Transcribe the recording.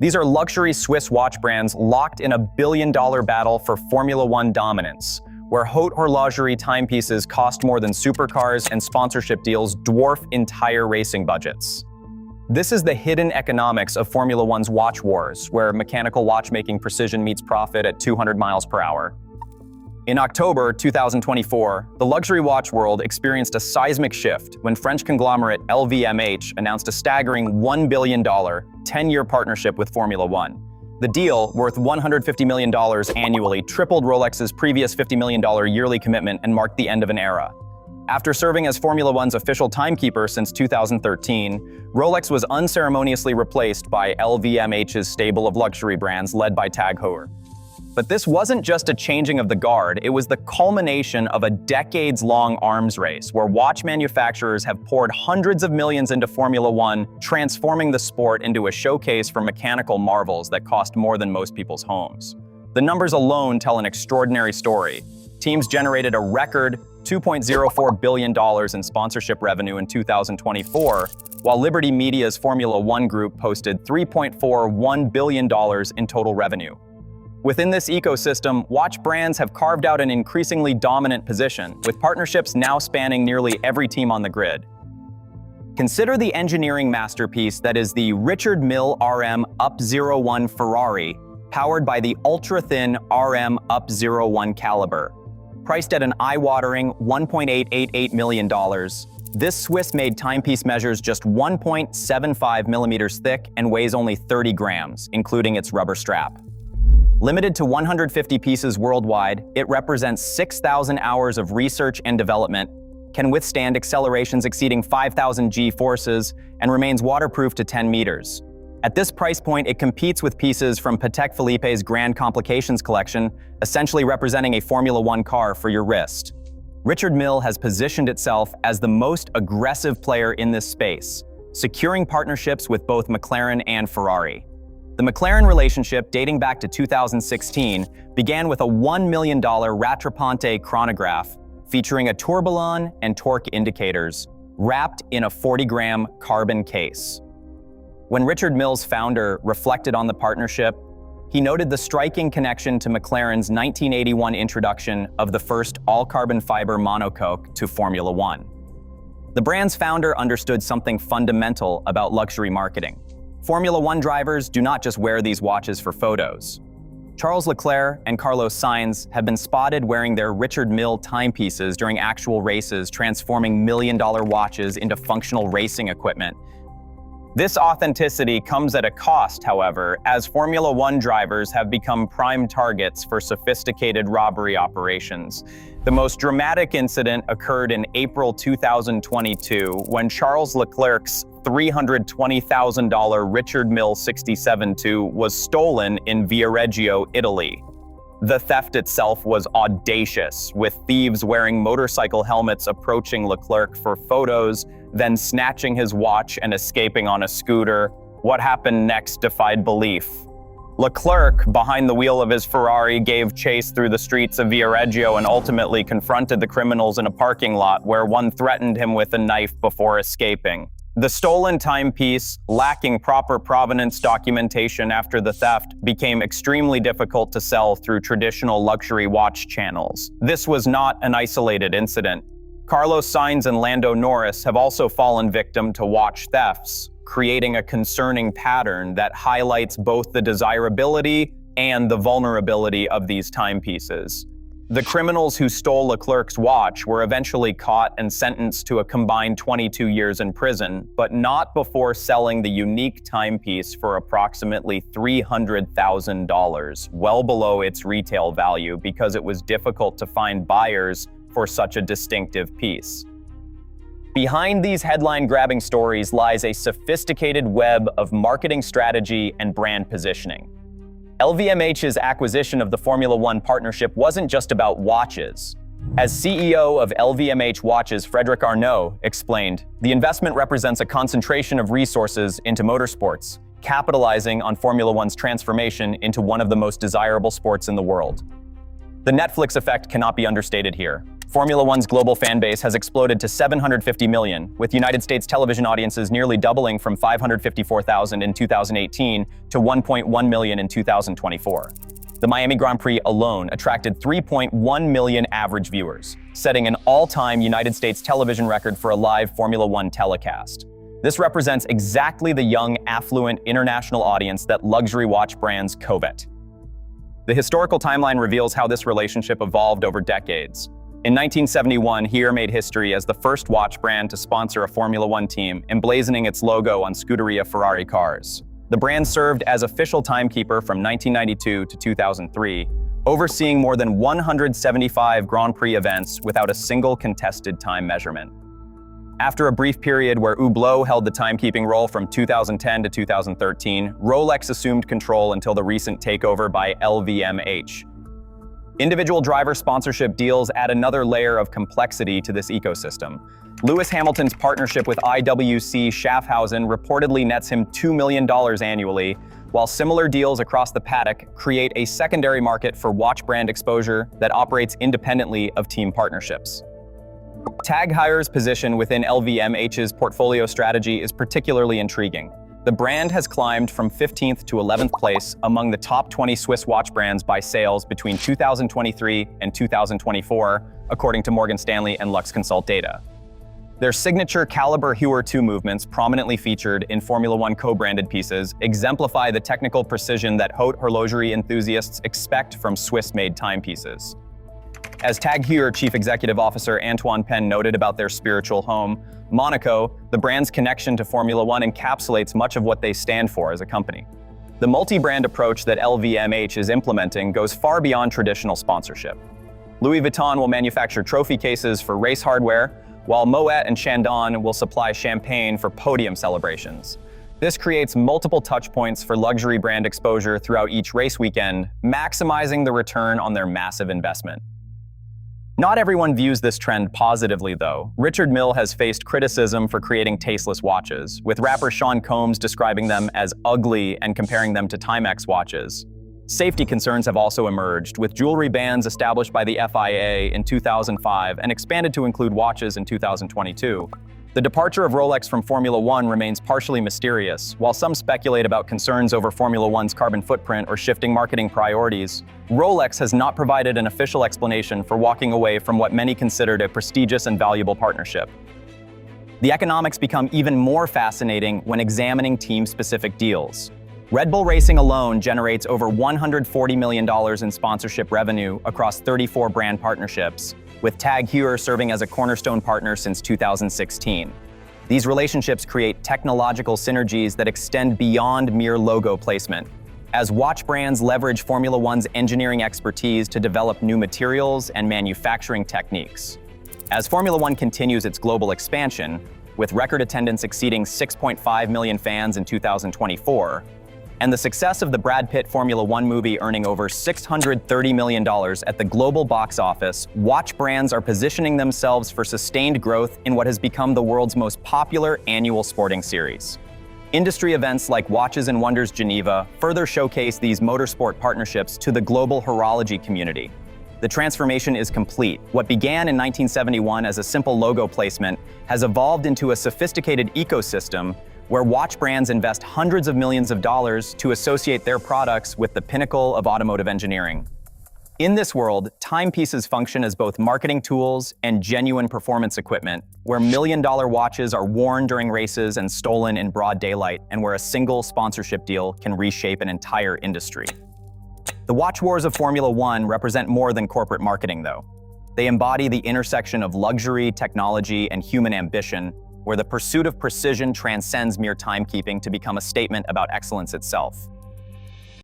These are luxury Swiss watch brands locked in a billion-dollar battle for Formula One dominance, where haute horlogerie timepieces cost more than supercars and sponsorship deals dwarf entire racing budgets. This is the hidden economics of Formula One's watch wars, where mechanical watchmaking precision meets profit at 200 miles per hour. In October 2024, the luxury watch world experienced a seismic shift when French conglomerate LVMH announced a staggering $1 billion 10-year partnership with Formula One. The deal, worth $150 million annually, tripled Rolex's previous $50 million yearly commitment and marked the end of an era. After serving as Formula One's official timekeeper since 2013, Rolex was unceremoniously replaced by LVMH's stable of luxury brands led by Heuer. But this wasn't just a changing of the guard, it was the culmination of a decades-long arms race where watch manufacturers have poured hundreds of millions into Formula One, transforming the sport into a showcase for mechanical marvels that cost more than most people's homes. The numbers alone tell an extraordinary story. Teams generated a record $2.04 billion in sponsorship revenue in 2024, while Liberty Media's Formula One group posted $3.41 billion in total revenue. Within this ecosystem, watch brands have carved out an increasingly dominant position, with partnerships now spanning nearly every team on the grid. Consider the engineering masterpiece that is the Richard Mille RM Up 01 Ferrari, powered by the ultra-thin RM Up 01 caliber. Priced at an eye-watering $1.888 million, this Swiss-made timepiece measures just 1.75 millimeters thick and weighs only 30 grams, including its rubber strap. Limited to 150 pieces worldwide, it represents 6,000 hours of research and development, can withstand accelerations exceeding 5,000 G-forces, and remains waterproof to 10 meters. At this price point, it competes with pieces from Patek Philippe's Grand Complications collection, essentially representing a Formula One car for your wrist. Richard Mille has positioned itself as the most aggressive player in this space, securing partnerships with both McLaren and Ferrari. The McLaren relationship, dating back to 2016, began with a $1 million Rattrapante chronograph featuring a tourbillon and torque indicators, wrapped in a 40-gram carbon case. When Richard Mille's founder reflected on the partnership, he noted the striking connection to McLaren's 1981 introduction of the first all-carbon fiber monocoque to Formula One. The brand's founder understood something fundamental about luxury marketing. Formula One drivers do not just wear these watches for photos. Charles Leclerc and Carlos Sainz have been spotted wearing their Richard Mille timepieces during actual races, transforming million-dollar watches into functional racing equipment. This authenticity comes at a cost, however, as Formula One drivers have become prime targets for sophisticated robbery operations. The most dramatic incident occurred in April 2022 when Charles Leclerc's $320,000 Richard Mille 67-2 was stolen in Viareggio, Italy. The theft itself was audacious, with thieves wearing motorcycle helmets approaching Leclerc for photos, then snatching his watch and escaping on a scooter. What happened next defied belief. Leclerc, behind the wheel of his Ferrari, gave chase through the streets of Viareggio and ultimately confronted the criminals in a parking lot where one threatened him with a knife before escaping. The stolen timepiece, lacking proper provenance documentation after the theft, became extremely difficult to sell through traditional luxury watch channels. This was not an isolated incident. Carlos Sainz and Lando Norris have also fallen victim to watch thefts, creating a concerning pattern that highlights both the desirability and the vulnerability of these timepieces. The criminals who stole Leclerc's watch were eventually caught and sentenced to a combined 22 years in prison, but not before selling the unique timepiece for approximately $300,000, well below its retail value because it was difficult to find buyers for such a distinctive piece. Behind these headline-grabbing stories lies a sophisticated web of marketing strategy and brand positioning. LVMH's acquisition of the Formula One partnership wasn't just about watches. As CEO of LVMH Watches, Frédéric Arnault explained, the investment represents a concentration of resources into motorsports, capitalizing on Formula One's transformation into one of the most desirable sports in the world. The Netflix effect cannot be understated here. Formula One's global fan base has exploded to 750 million, with United States television audiences nearly doubling from 554,000 in 2018 to 1.1 million in 2024. The Miami Grand Prix alone attracted 3.1 million average viewers, setting an all-time United States television record for a live Formula One telecast. This represents exactly the young, affluent, international audience that luxury watch brands covet. The historical timeline reveals how this relationship evolved over decades. In 1971, Heuer made history as the first watch brand to sponsor a Formula One team, emblazoning its logo on Scuderia Ferrari cars. The brand served as official timekeeper from 1992 to 2003, overseeing more than 175 Grand Prix events without a single contested time measurement. After a brief period where Hublot held the timekeeping role from 2010 to 2013, Rolex assumed control until the recent takeover by LVMH. Individual driver sponsorship deals add another layer of complexity to this ecosystem. Lewis Hamilton's partnership with IWC Schaffhausen reportedly nets him $2 million annually, while similar deals across the paddock create a secondary market for watch brand exposure that operates independently of team partnerships. TAG Heuer's position within LVMH's portfolio strategy is particularly intriguing. The brand has climbed from 15th to 11th place among the top 20 Swiss watch brands by sales between 2023 and 2024, according to Morgan Stanley and Lux Consult data. Their signature caliber Heuer 2 movements, prominently featured in Formula One co-branded pieces, exemplify the technical precision that haute horlogerie enthusiasts expect from Swiss-made timepieces. As TAG Heuer Chief Executive Officer Antoine Penn noted about their spiritual home, Monaco, the brand's connection to Formula One encapsulates much of what they stand for as a company. The multi-brand approach that LVMH is implementing goes far beyond traditional sponsorship. Louis Vuitton will manufacture trophy cases for race hardware, while Moet and Chandon will supply champagne for podium celebrations. This creates multiple touchpoints for luxury brand exposure throughout each race weekend, maximizing the return on their massive investment. Not everyone views this trend positively, though. Richard Mille has faced criticism for creating tasteless watches, with rapper Sean Combs describing them as ugly and comparing them to Timex watches. Safety concerns have also emerged, with jewelry bans established by the FIA in 2005 and expanded to include watches in 2022. The departure of Rolex from Formula One remains partially mysterious. While some speculate about concerns over Formula One's carbon footprint or shifting marketing priorities, Rolex has not provided an official explanation for walking away from what many considered a prestigious and valuable partnership. The economics become even more fascinating when examining team-specific deals. Red Bull Racing alone generates over $140 million in sponsorship revenue across 34 brand partnerships, with TAG Heuer serving as a cornerstone partner since 2016. These relationships create technological synergies that extend beyond mere logo placement, as watch brands leverage Formula One's engineering expertise to develop new materials and manufacturing techniques. As Formula One continues its global expansion, with record attendance exceeding 6.5 million fans in 2024, and the success of the Brad Pitt Formula One movie earning over $630 million at the global box office, watch brands are positioning themselves for sustained growth in what has become the world's most popular annual sporting series. Industry events like Watches and Wonders Geneva further showcase these motorsport partnerships to the global horology community. The transformation is complete. What began in 1971 as a simple logo placement has evolved into a sophisticated ecosystem where watch brands invest hundreds of millions of dollars to associate their products with the pinnacle of automotive engineering. In this world, timepieces function as both marketing tools and genuine performance equipment, where million-dollar watches are worn during races and stolen in broad daylight, and where a single sponsorship deal can reshape an entire industry. The watch wars of Formula One represent more than corporate marketing, though. They embody the intersection of luxury, technology, and human ambition, where the pursuit of precision transcends mere timekeeping to become a statement about excellence itself.